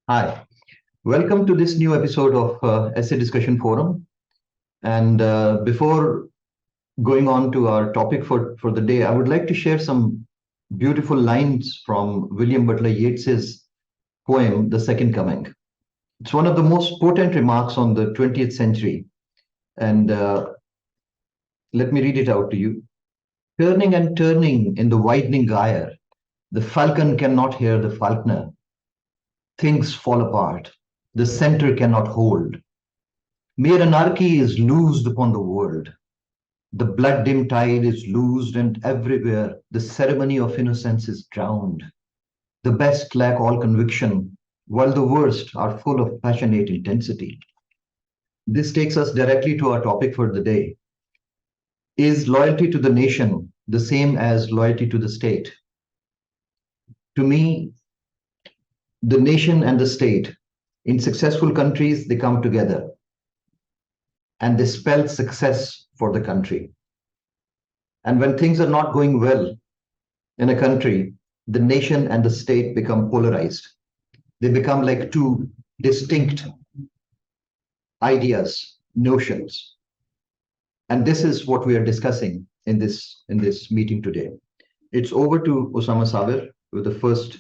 Hi, welcome to this new episode of Essay Discussion Forum. And before going on to our topic for the day, I would like to share some beautiful lines from William Butler Yeats's poem, The Second Coming. It's one of the most potent remarks on the 20th century. And let me read it out to you. Turning and turning in the widening gyre, the falcon cannot hear the falconer. Things fall apart. The center cannot hold. Mere anarchy is loosed upon the world. The blood-dim tide is loosed, and everywhere the ceremony of innocence is drowned. The best lack all conviction, while the worst are full of passionate intensity. This takes us directly to our topic for the day. Is loyalty to the nation the same as loyalty to the state? To me, the nation and the state, in successful countries, they come together and they spell success for the country. And when things are not going well in a country, the nation and the state become polarized. They become like two distinct ideas, notions. And this is what we are discussing in this meeting today. It's over to Osama Sabir with the first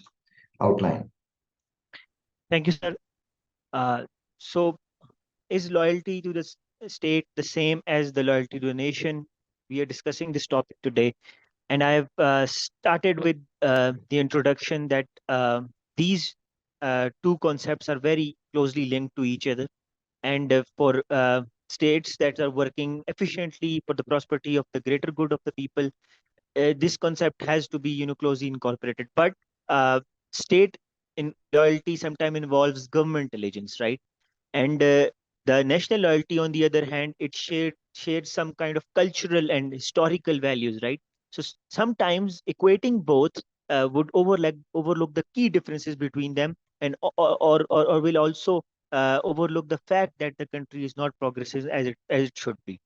outline. Thank you, sir. So, is loyalty to the state the same as the loyalty to the nation? We are discussing this topic today, and I have started with the introduction that these two concepts are very closely linked to each other, and for states that are working efficiently for the prosperity of the greater good of the people, this concept has to be closely incorporated. But state in loyalty sometimes involves government allegiance, right? And the national loyalty, on the other hand, it shared some kind of cultural and historical values, right? So sometimes equating both would overlook the key differences between them, and or will also overlook the fact that the country is not progressive as it should be.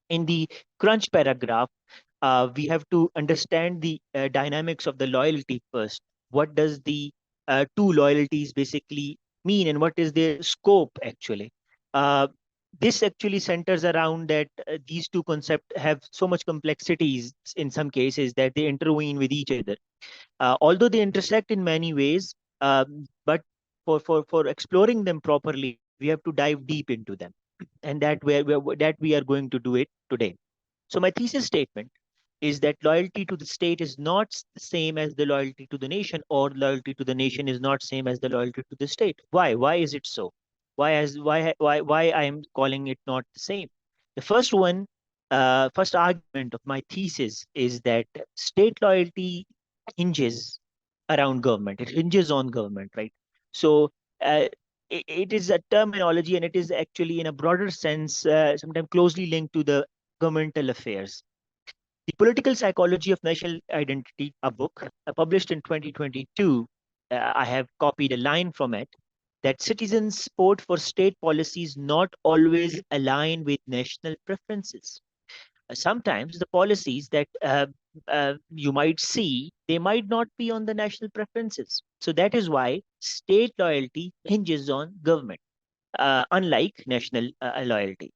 In the crunch paragraph, we have to understand the dynamics of the loyalty first. What does the two loyalties basically mean, and what is their scope actually? Uh, this actually centers around that these two concepts have so much complexities in some cases that they intervene with each other. Although they intersect in many ways, but for exploring them properly, we have to dive deep into them, and that we are going to do it today. So my thesis statement is that loyalty to the state is not the same as the loyalty to the nation, or loyalty to the nation is not same as the loyalty to the state. Why? Why is it so? Why I am calling it not the same? The first argument of my thesis is that state loyalty hinges around government. It hinges on government, right? So uh, it is a terminology, and it is actually, in a broader sense, sometimes closely linked to the governmental affairs. The Political Psychology of National Identity, a book published in 2022, I have copied a line from it, that citizens' support for state policies not always align with national preferences. Sometimes the policies that you might see, they might not be on the national preferences. So that is why state loyalty hinges on government, unlike national loyalty.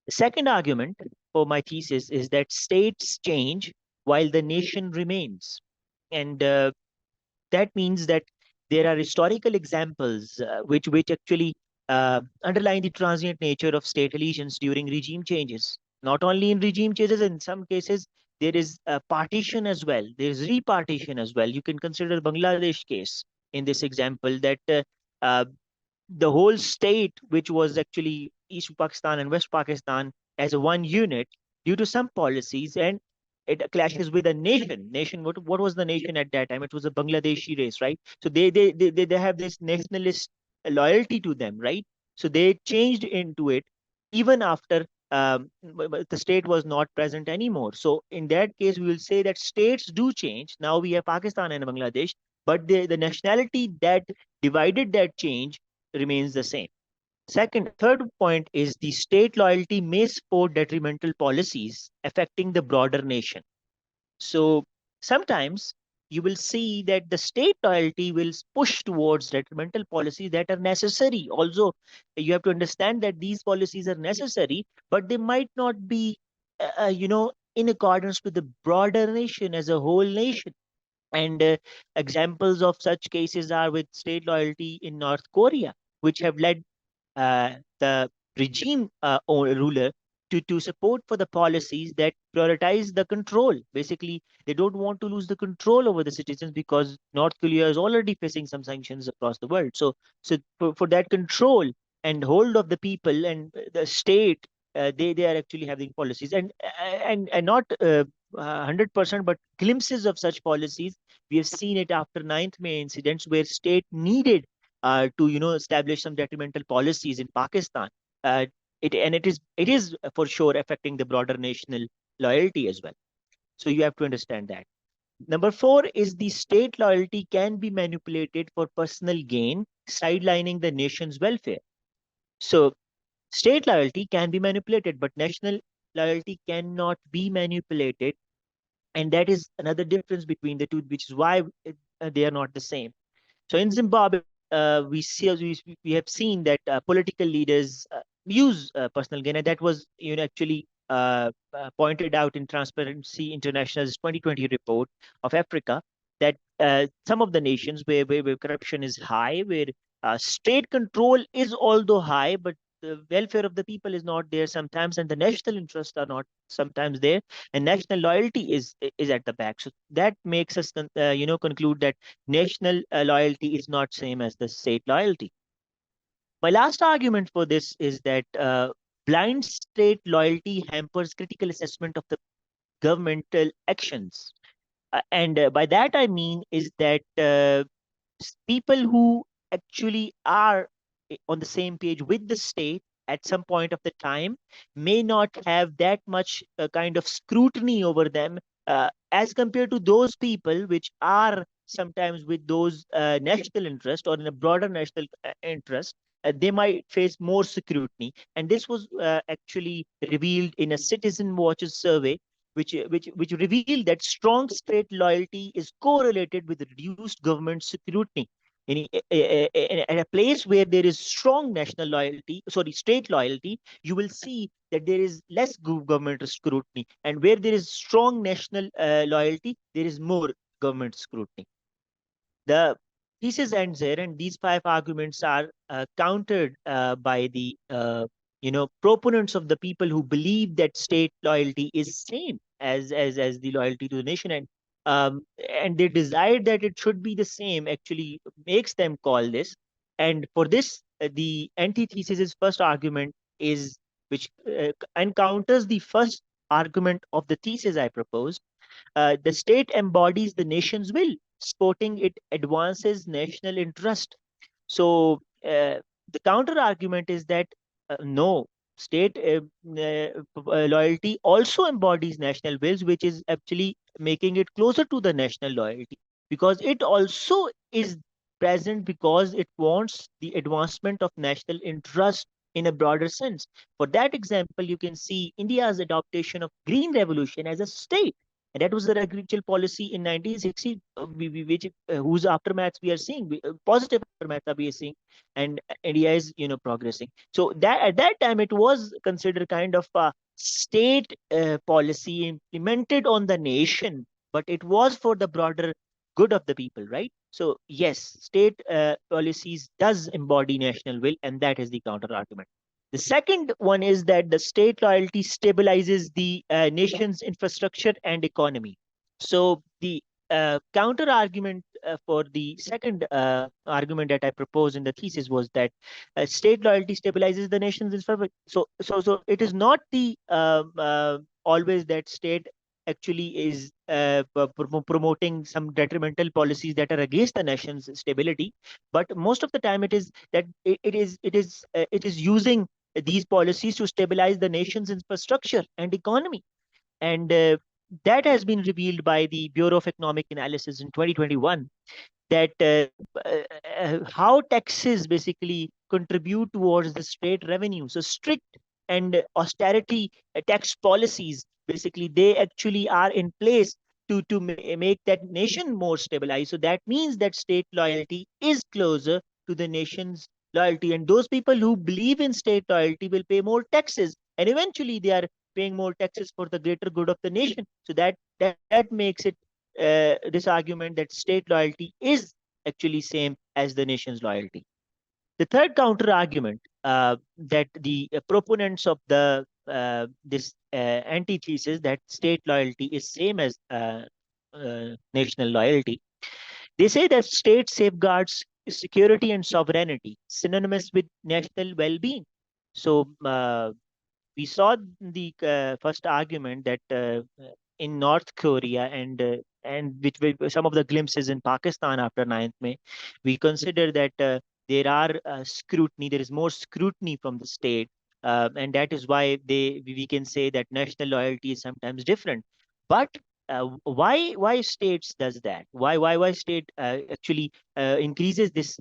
The second argument for my thesis is that states change while the nation remains. And that means that there are historical examples which actually underline the transient nature of state allegiance during regime changes. Not only in regime changes, in some cases, there is a partition as well. There is repartition as well. You can consider the Bangladesh case in this example, that uh, the whole state, which was actually East Pakistan and West Pakistan as a one unit, due to some policies, and it clashes with a nation. What was the nation at that time? It was a Bangladeshi race, right? So they have this nationalist loyalty to them, right? So they changed into it even after the state was not present anymore. So in that case, we will say that states do change. Now we have Pakistan and Bangladesh, but the nationality that divided that change remains the same. Third point is the state loyalty may support detrimental policies affecting the broader nation. So sometimes you will see that the state loyalty will push towards detrimental policies that are necessary. Also, you have to understand that these policies are necessary, but they might not be, in accordance with the broader nation as a whole nation. And examples of such cases are with state loyalty in North Korea, which have led the regime ruler to support for the policies that prioritize the control. Basically, they don't want to lose the control over the citizens because North Korea is already facing some sanctions across the world. So for that control and hold of the people and the state, they are actually having policies and not 100%, but glimpses of such policies. We have seen it after 9th May incidents where state needed to establish some detrimental policies in Pakistan. Uh, it is for sure affecting the broader national loyalty as well. So you have to understand that. Number four is the state loyalty can be manipulated for personal gain, sidelining the nation's welfare. So state loyalty can be manipulated, but national loyalty cannot be manipulated, and that is another difference between the two, which is why they are not the same. So in Zimbabwe, we have seen that political leaders use personal gain, and that was actually pointed out in Transparency International's 2020 report of Africa, that some of the nations where corruption is high, where state control is although high, but the welfare of the people is not there sometimes, and the national interests are not sometimes there, and national loyalty is at the back. So that makes us conclude that national loyalty is not same as the state loyalty. My last argument for this is that blind state loyalty hampers critical assessment of the governmental actions. And by that I mean is that people who actually are on the same page with the state at some point of the time may not have that much kind of scrutiny over them as compared to those people which are sometimes with those national interest or in a broader national interest. They might face more scrutiny, and this was actually revealed in a Citizen Watch's survey, which revealed that strong state loyalty is correlated with reduced government scrutiny. In a place where there is strong national loyalty, sorry, state loyalty, you will see that there is less government scrutiny, and where there is strong national loyalty, there is more government scrutiny. The thesis ends there, and these five arguments are countered by the proponents of the people who believe that state loyalty is same as the loyalty to the nation, and they desire that it should be the same. Actually, makes them call this, and for this, the antithesis' first argument is which encounters the first argument of the thesis I proposed. The state embodies the nation's will, supporting it advances national interest. So the counter argument is that no, state loyalty also embodies national wills, which is actually making it closer to the national loyalty, because it also is present because it wants the advancement of national interest in a broader sense. For that example, you can see India's adoption of Green Revolution as a state, and that was the agricultural policy in 1960, which whose aftermaths we are seeing, positive aftermaths are we are seeing, and India is progressing. So that at that time it was considered kind of a state policy implemented on the nation, but it was for the broader good of the people, right? So yes, state policies does embody national will, and that is the counter argument. The second one is that the state loyalty stabilizes the nation's infrastructure and economy. So the counter argument for the second argument that I proposed in the thesis was that state loyalty stabilizes the nation's infrastructure. So it is not the always that state actually is promoting some detrimental policies that are against the nation's stability, but most of the time it is that it is using these policies to stabilize the nation's infrastructure and economy. And that has been revealed by the Bureau of Economic Analysis in 2021, that how taxes basically contribute towards the state revenue. So strict and austerity tax policies, basically, they actually are in place make that nation more stabilized. So that means that state loyalty is closer to the nation's loyalty, and those people who believe in state loyalty will pay more taxes, and eventually they are paying more taxes for the greater good of the nation. So that makes it this argument that state loyalty is actually same as the nation's loyalty. The third counter argument that the proponents of the this antithesis that state loyalty is same as national loyalty, they say that state safeguards security and sovereignty, synonymous with national well-being. So we saw the first argument that in North Korea and some of the glimpses in Pakistan after 9th May, we consider that there are scrutiny. There is more scrutiny from the state, and that is why we can say that national loyalty is sometimes different. But why states does that? Why state actually increases this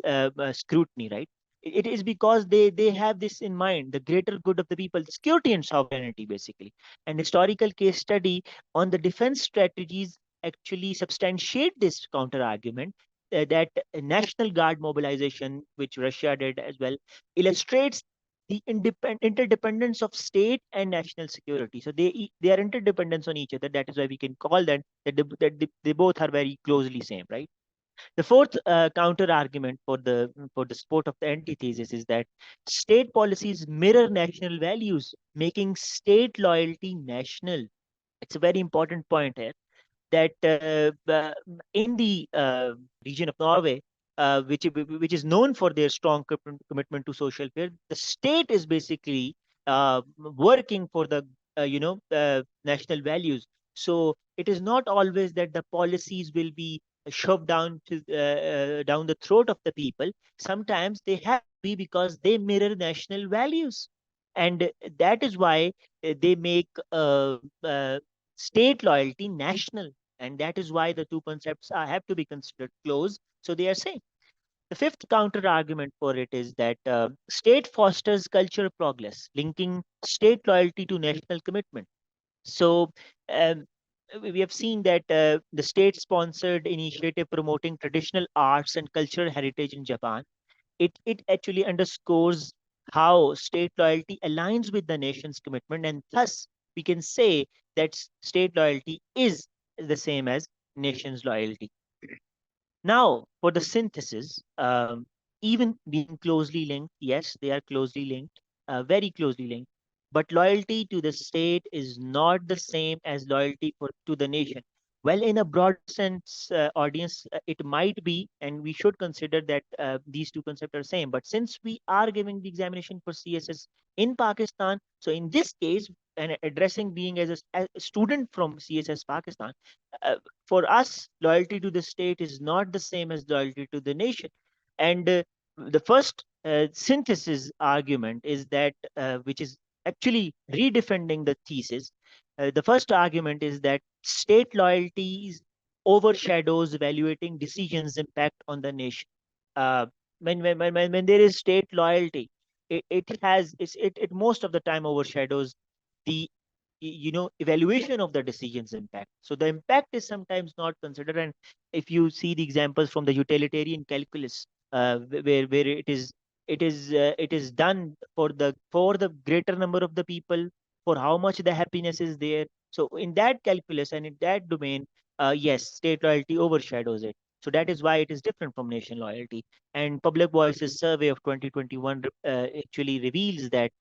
scrutiny, right? It is because they have this in mind, the greater good of the people, security and sovereignty, basically. An historical case study on the defense strategies actually substantiate this counter argument, that national guard mobilization, which Russia did as well, illustrates the interdependence of state and national security. So they are interdependence on each other. That is why we can call that they both are very closely same, right? The fourth counter argument for the support of the antithesis is that state policies mirror national values, making state loyalty national. It's a very important point here that in the region of Norway, which is known for their strong commitment to social welfare, the state is basically working for the national values. So it is not always that the policies will be shoved down the throat of the people. Sometimes they have to be because they mirror national values, and that is why they make state loyalty national, and that is why the two concepts have to be considered close. So they are same. The fifth counter argument for it is that state fosters cultural progress, linking state loyalty to national commitment. So um, we have seen that the state-sponsored initiative promoting traditional arts and cultural heritage in Japan, it actually underscores how state loyalty aligns with the nation's commitment, and thus we can say that state loyalty is the same as nation's loyalty. Now, for the synthesis, even being closely linked, yes, they are closely linked, very closely linked. But loyalty to the state is not the same as loyalty to the nation. Well, in a broader sense, audience, it might be, and we should consider that these two concepts are same. But since we are giving the examination for CSS in Pakistan, so in this case, and addressing being as a student from CSS Pakistan, uh, for us, loyalty to the state is not the same as loyalty to the nation. And the first synthesis argument is that, which is actually redefending the thesis. The first argument is that state loyalties overshadows evaluating decisions' impact on the nation. Uh, when there is state loyalty, it most of the time overshadows the evaluation of the decision's impact. So the impact is sometimes not considered. And if you see the examples from the utilitarian calculus, where it is done for the greater number of the people, for how much the happiness is there. So in that calculus and in that domain, yes, state loyalty overshadows it. So that is why it is different from nation loyalty. And Public Voices survey of 2021 actually reveals that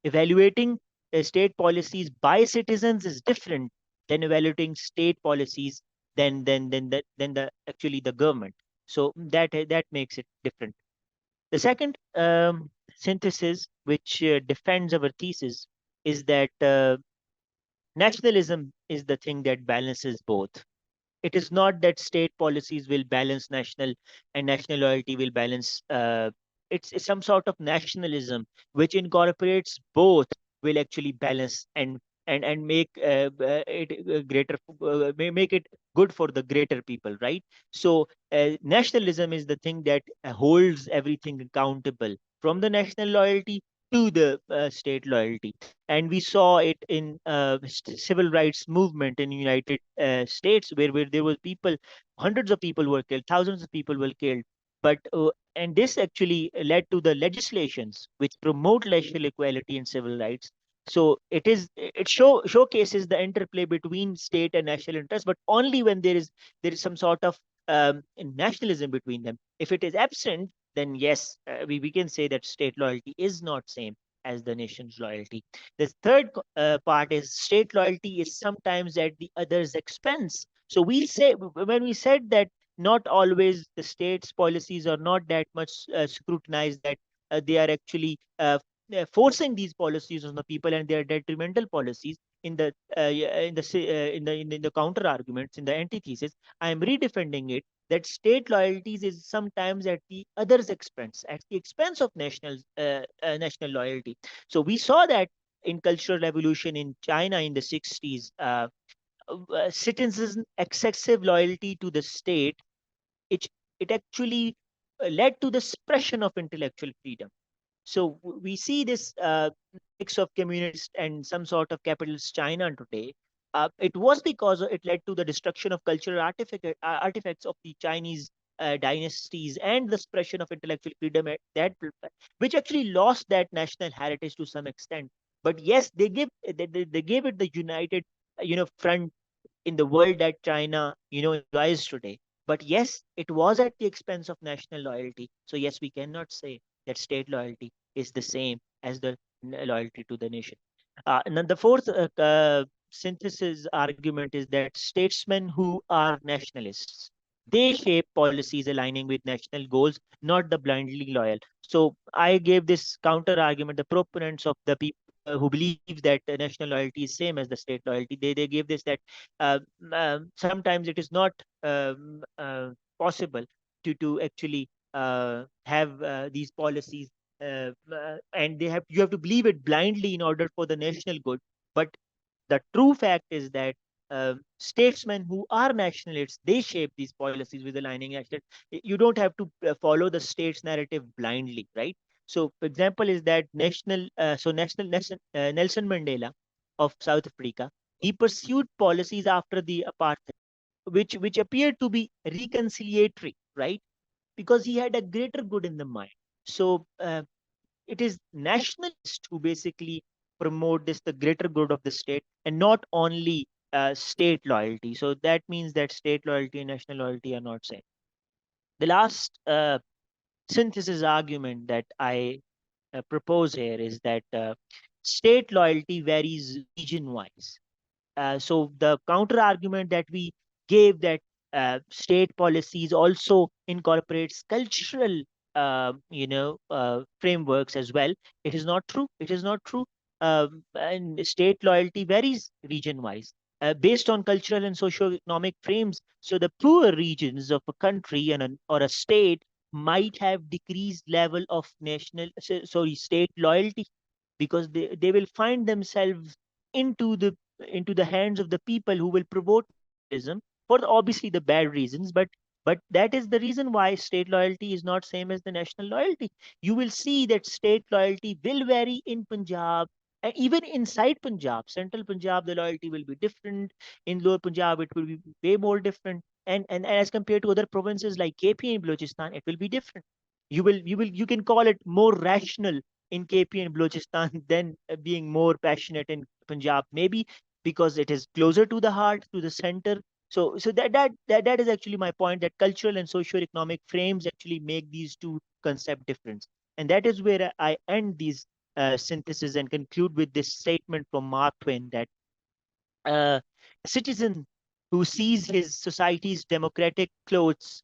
evaluating state policies by citizens is different than evaluating state policies than the actually the government. So that makes it different. The second synthesis, which defends our thesis, is that nationalism is the thing that balances both. It is not that state policies will balance national and national loyalty will balance. It's some sort of nationalism which incorporates both, will actually balance and make it greater, make it good for the greater people, right? So nationalism is the thing that holds everything accountable from the national loyalty. to the state loyalty. And we saw it in civil rights movement in United States, where there was people, hundreds of people were killed, thousands of people were killed. But and this actually led to the legislations which promote racial equality and civil rights. So it showcases the interplay between state and national interest, but only when there is some sort of nationalism between them. If it is absent, then yes, we can say that state loyalty is not same as the nation's loyalty. The third part is state loyalty is sometimes at the other's expense. So we'll say, when we said that not always the state's policies are not that much scrutinized, that they are actually forcing these policies on the people, and they are detrimental policies. In the in the counter arguments, in the antithesis, I am redefending it that state loyalties is sometimes at the other's expense, at the expense of national loyalty. So we saw that in cultural revolution in China in the 60s, citizens' excessive loyalty to the state, it, it actually led to the suppression of intellectual freedom. So we see this mix of communist and some sort of capitalist China today. It was because it led to the destruction of cultural artifacts of the Chinese dynasties and the suppression of intellectual freedom which actually lost that national heritage to some extent. But yes, they gave it the united front in the world that China enjoys today. But yes, it was at the expense of national loyalty. So yes, we cannot say that state loyalty is the same as the loyalty to the nation. And then the fourth synthesis argument is that statesmen who are nationalists, they shape policies aligning with national goals, not the blindly loyal. So I gave this counter argument. The proponents of the people who believe that national loyalty is same as the state loyalty, they gave this that uh, sometimes it is not possible to actually have these policies, and you have to believe it blindly in order for the national good. But the true fact is that statesmen who are nationalists, they shape these policies with aligning action. You don't have to follow the state's narrative blindly, right? So example is that Nelson Mandela of South Africa, he pursued policies after the apartheid which appeared to be reconciliatory, right? Because he had a greater good in the mind. So it is nationalists who basically promote this, the greater good of the state, and not only state loyalty. So that means that state loyalty and national loyalty are not same. The last synthesis argument that I propose here is that state loyalty varies region wise. So the counter argument that we gave, that state policies also incorporates cultural frameworks as well. It is not true. It is not true. And state loyalty varies region wise based on cultural and socio-economic frames. So the poor regions of a country or a state might have decreased level of state loyalty, because they will find themselves into the hands of the people who will promote nationalism for obviously the bad reasons. But that is the reason why state loyalty is not same as the national loyalty. You will see that state loyalty will vary in Punjab, and even inside Punjab, central Punjab, the loyalty will be different. In lower Punjab, it will be way more different. And as compared to other provinces like KP and Balochistan, it will be different. You can call it more rational in KP and Balochistan than being more passionate in Punjab, maybe because it is closer to the heart, to the center. So that is actually my point, that cultural and socio-economic frames actually make these two concept difference. And that is where I end these synthesis and conclude with this statement from Mark Twain, that a citizen who sees his society's democratic clothes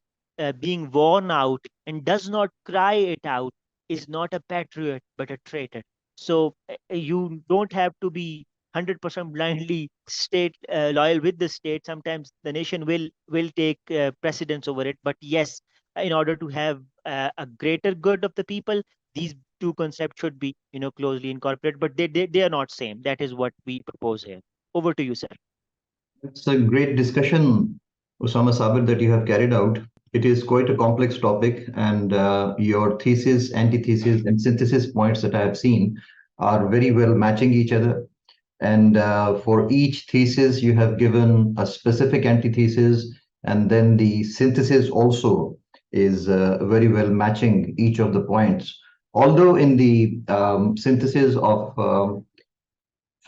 being worn out and does not cry it out is not a patriot but a traitor. So you don't have to be 100% blindly state loyal with the state. Sometimes the nation will take precedence over it. But yes, in order to have a greater good of the people, these two concepts should be closely incorporated. But they are not same. That is what we propose here. Over to you, sir. It's a great discussion, Osama Sabir, that you have carried out. It is quite a complex topic, and your thesis, antithesis, and synthesis points that I have seen are very well matching each other. And for each thesis, you have given a specific antithesis, and then the synthesis also is very well matching each of the points. Although in the synthesis of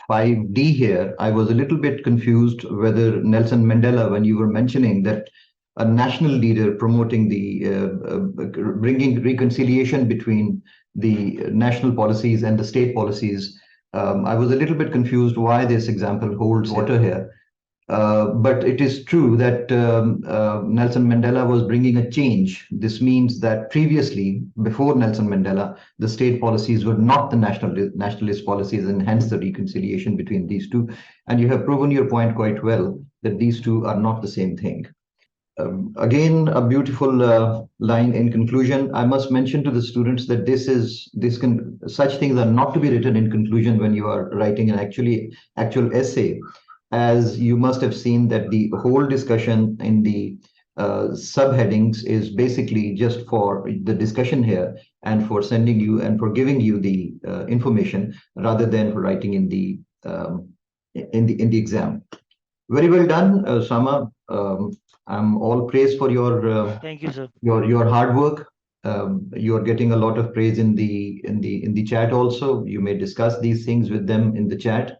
5D here, I was a little bit confused whether Nelson Mandela, when you were mentioning that a national leader promoting the bringing reconciliation between the national policies and the state policies, I was a little bit confused why this example holds water here. But it is true that Nelson Mandela was bringing a change. This means that previously, before Nelson Mandela, the state policies were not the nationalist policies, and hence the reconciliation between these two. And you have proven your point quite well that these two are not the same thing. Again, a beautiful line in conclusion. I must mention to the students that such things are not to be written in conclusion when you are writing an actual essay, as you must have seen that the whole discussion in the subheadings is basically just for the discussion here and for sending you and for giving you the information rather than for writing in the exam. Very well done, Sama. I'm all praised for Thank you, sir. your hard work. You're getting a lot of praise in the chat also. You may discuss these things with them in the chat.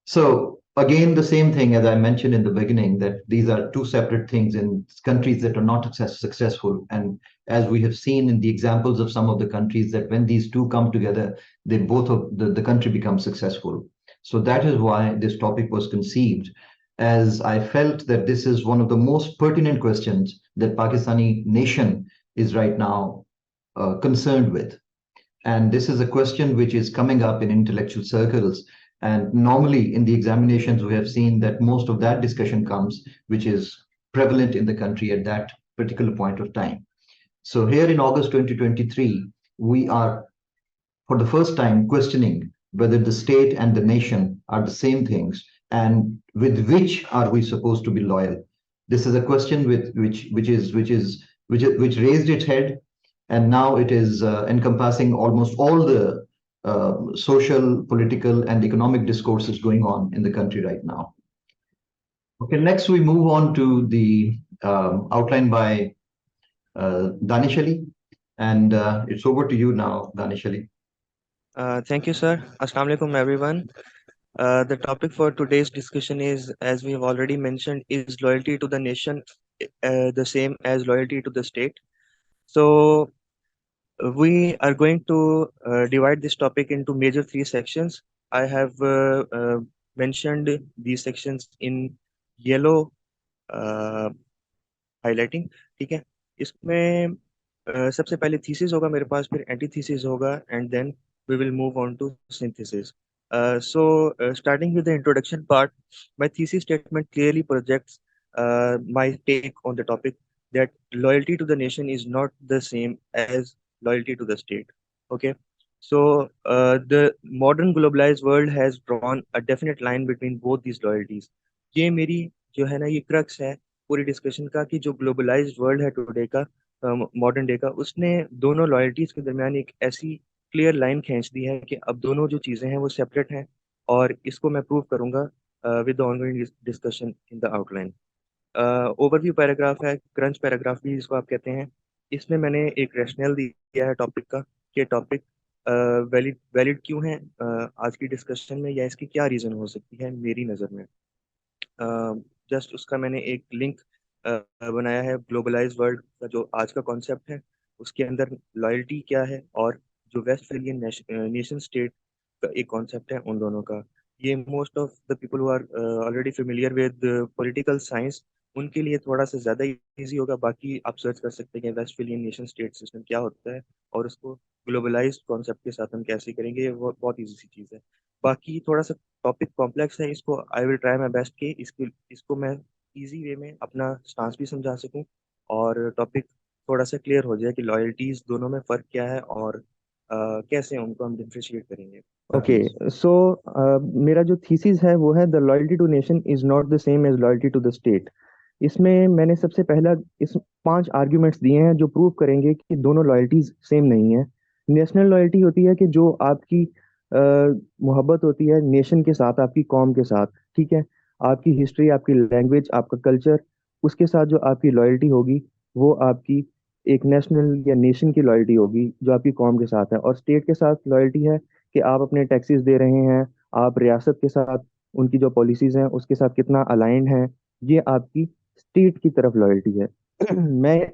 So again, the same thing as I mentioned in the beginning, that these are two separate things in countries that are not successful. And as we have seen in the examples of some of the countries, that when these two come together, they both of the country becomes successful. So that is why this topic was conceived, as I felt that this is one of the most pertinent questions that Pakistani nation is right now concerned with. And this is a question which is coming up in intellectual circles. And normally in the examinations, we have seen that most of that discussion comes, which is prevalent in the country at that particular point of time. So here in August 2023, we are for the first time questioning whether the state and the nation are the same things, and with which are we supposed to be loyal. This is a question which raised its head, and now it is encompassing almost all the social, political, and economic discourses going on in the country right now. Okay, next we move on to the outline by Danish Ali, and it's over to you now, Danish Ali. Thank you, sir. Assalamu alaikum, everyone. The topic for today's discussion is, as we have already mentioned, is loyalty to the nation the same as loyalty to the state? So we are going to divide this topic into major three sections. I have mentioned these sections in yellow highlighting. ठीक है, इसमें सबसे पहले thesis होगा मेरे पास, फिर antithesis होगा, and then we will move on to synthesis. Starting with the introduction part, my thesis statement clearly projects my take on the topic that loyalty to the nation is not the same as loyalty to the state. Okay, so the modern globalized world has drawn a definite line between both these loyalties. ये मेरी जो है ना ये crux है पूरी discussion का कि जो ग्लोबलाइज्ड वर्ल्ड है टुडे का मॉडर्न डे का, उसने दोनों लॉयल्टीज के दरमियान एक ऐसी क्लियर लाइन खींच दी है कि अब दोनों जो चीज़ें हैं वो सेपरेट हैं, और इसको मैं प्रूव करूंगा with the ongoing discussion in the outline. Overview paragraph है, क्रंच पैराग्राफ भी जिसको आप कहते हैं. इसमें मैंने एक रैशनल दिया है टॉपिक का कि टॉपिक वैलिड वैलिड क्यों है आज की डिस्कशन में, या इसकी क्या रीज़न हो सकती है मेरी नज़र में. जस्ट उसका मैंने एक लिंक बनाया है ग्लोबलाइज वर्ल्ड का जो आज का कॉन्सेप्ट है, उसके अंदर लॉयल्टी क्या है और जो वेस्टफेलियन नेशन स्टेट का एक कॉन्सेप्ट है उन दोनों का. ये most of the people who are already familiar with political science उनके लिए थोड़ा सा ज़्यादा इजी होगा. बाकी आप सर्च कर सकते हैं कि वेस्टफेलियन नेशन स्टेट सिस्टम क्या होता है और उसको ग्लोबलाइज्ड कॉन्सेप्ट के साथ हम कैसे करेंगे, वो बहुत ईजी सी चीज़ है. बाकी थोड़ा सा टॉपिक कॉम्प्लेक्स है, इसको I will try my best कि इसको मैं इजी वे में अपना स्टांस भी समझा सकूं और टॉपिक थोड़ा सा क्लियर हो जाए कि लॉयल्टीज दोनों में फ़र्क क्या है और कैसे उनको हम डिफ्रेंशिएट करेंगे. ओके, सो मेरा जो थीसिस है वो है the loyalty to nation is not the same as loyalty to the state. इसमें मैंने सबसे पहला इस 5 आर्ग्यूमेंट्स दिए हैं जो प्रूव करेंगे कि दोनों लॉयल्टीज सेम नहीं है। नेशनल लॉयल्टी होती है कि जो आपकी मोहब्बत होती है नेशन के साथ, आपकी कौम के साथ, ठीक है। आपकी हिस्ट्री, आपकी लैंग्वेज, आपका कल्चर, उसके साथ जो आपकी लॉयल्टी होगी वो आपकी एक नेशनल या नेशन की लॉयल्टी होगी जो आपकी कौम के साथ है। और स्टेट के साथ लॉयल्टी है कि आप अपने टैक्सेस दे रहे हैं, आप रियासत के साथ उनकी जो पॉलिसीज हैं उसके साथ कितना अलाइंड हैं, ये आपकी स्टेट की तरफ लॉयल्टी है।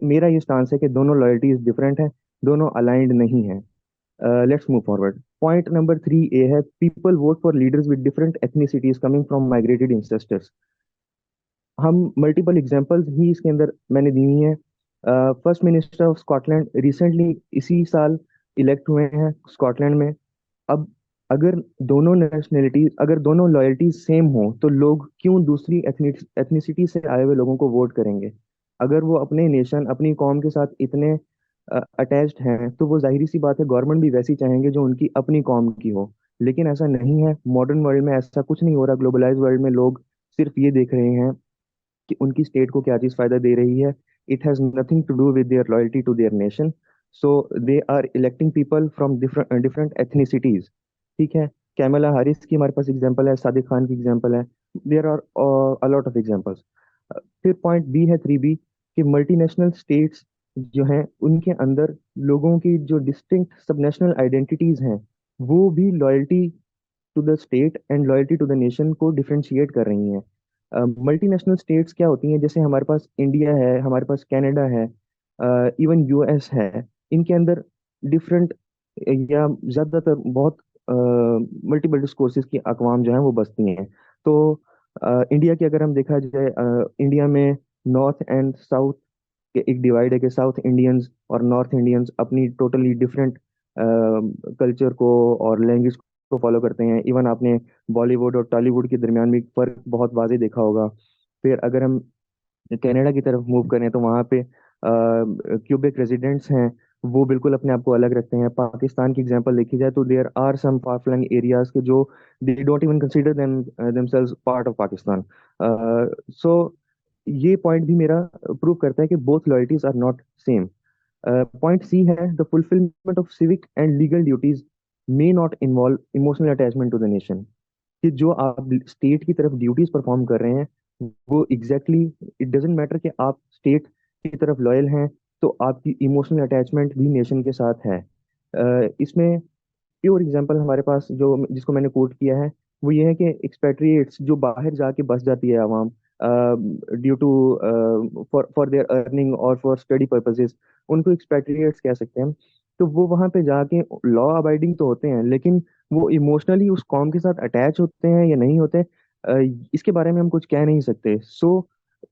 मेरा ये स्टांस है कि दोनों लॉयल्टीज डिफरेंट हैं, दोनों अलाइंड नहीं है। Let's move forward. Point number 3 ए है, people vote for leaders with different ethnicities coming from migrated ancestors. हम मल्टीपल एग्जांपल्स ही इसके अंदर मैंने दी हुई हैं। First minister of Scotland recently इसी साल इलेक्ट हुए हैं स्कॉटलैंड में। अब अगर दोनों नेशनैलिटीज, अगर दोनों लॉयल्टीज सेम हो तो लोग क्यों दूसरी एथनिसिटी से आए हुए लोगों को वोट करेंगे? अगर वो अपने नेशन, अपनी कौम के साथ इतने अटैच्ड हैं तो वो जाहिर सी बात है गवर्नमेंट भी वैसी चाहेंगे जो उनकी अपनी कौम की हो। लेकिन ऐसा नहीं है, मॉडर्न वर्ल्ड में ऐसा कुछ नहीं हो रहा। ग्लोबलाइज वर्ल्ड में लोग सिर्फ ये देख रहे हैं कि उनकी स्टेट को क्या चीज फायदा दे रही है। It has nothing to do with their loyalty to their nation. So they are electing people from different different ethnicities, ठीक है। कैमला हारिस की हमारे पास एग्जांपल है, सादिक खान की एग्जांपल है, there are a lot of examples. फिर पॉइंट बी है 3B, कि मल्टीनेशनल स्टेट्स जो हैं उनके अंदर लोगों की जो डिस्टिंक्ट सब नेशनल आइडेंटिटीज हैं वो भी loyalty to the state and loyalty to the nation को डिफरेंशिएट कर रही हैं। मल्टीनेशनल स्टेट्स क्या होती हैं? जैसे हमारे पास इंडिया है, हमारे पास कनाडा है, इवन यूएस है। इनके अंदर डिफरेंट या ज़्यादातर बहुत मल्टीपल डिस्कोर्सेज की अकवाम जो हैं वो बसती हैं। तो इंडिया की अगर हम देखा जाए, इंडिया में नॉर्थ एंड साउथ के एक डिवाइड है कि साउथ इंडियंस और नॉर्थ इंडियंस अपनी टोटली डिफरेंट कल्चर को और लैंग्वेज को फॉलो करते हैं। इवन आपने बॉलीवुड और टॉलीवुड के दरमियान भी फर्क बहुत वाजे देखा होगा। फिर अगर हम कनाडा की तरफ मूव करें तो वहाँ पे क्यूबेक रेजिडेंट्स हैं, वो बिल्कुल अपने आप को अलग रखते हैं। पाकिस्तान की एग्जांपल देखी जाए तो there are some far flung areas के जो they don't even consider themselves part of Pakistan. So ये पॉइंट भी मेरा प्रूव करता है कि both loyalties are not same. Point C है, the fulfilment of civic and legal duties may not involve emotional attachment to the nation. कि जो आप स्टेट की तरफ ड्यूटीज परफॉर्म कर रहे हैं वो एग्जैक्टली, इट डजेंट मैटर कि आप स्टेट की तरफ लॉयल हैं तो आपकी इमोशनल अटैचमेंट भी नेशन के साथ है। इसमें प्योर एग्जांपल हमारे पास जो जिसको मैंने कोट किया है वो ये है कि एक्सपेट्रिएट्स जो बाहर जाके बस जाती है आवाम due to for for their earning और फॉर स्टडी पर्पसेस, उनको एक्सपेट्रिएट्स कह सकते हैं। तो वो वहां पे जाके लॉ अबाइडिंग तो होते हैं लेकिन वो इमोशनली उस कॉम के साथ अटैच होते हैं या नहीं होते, इसके बारे में हम कुछ कह नहीं सकते। सो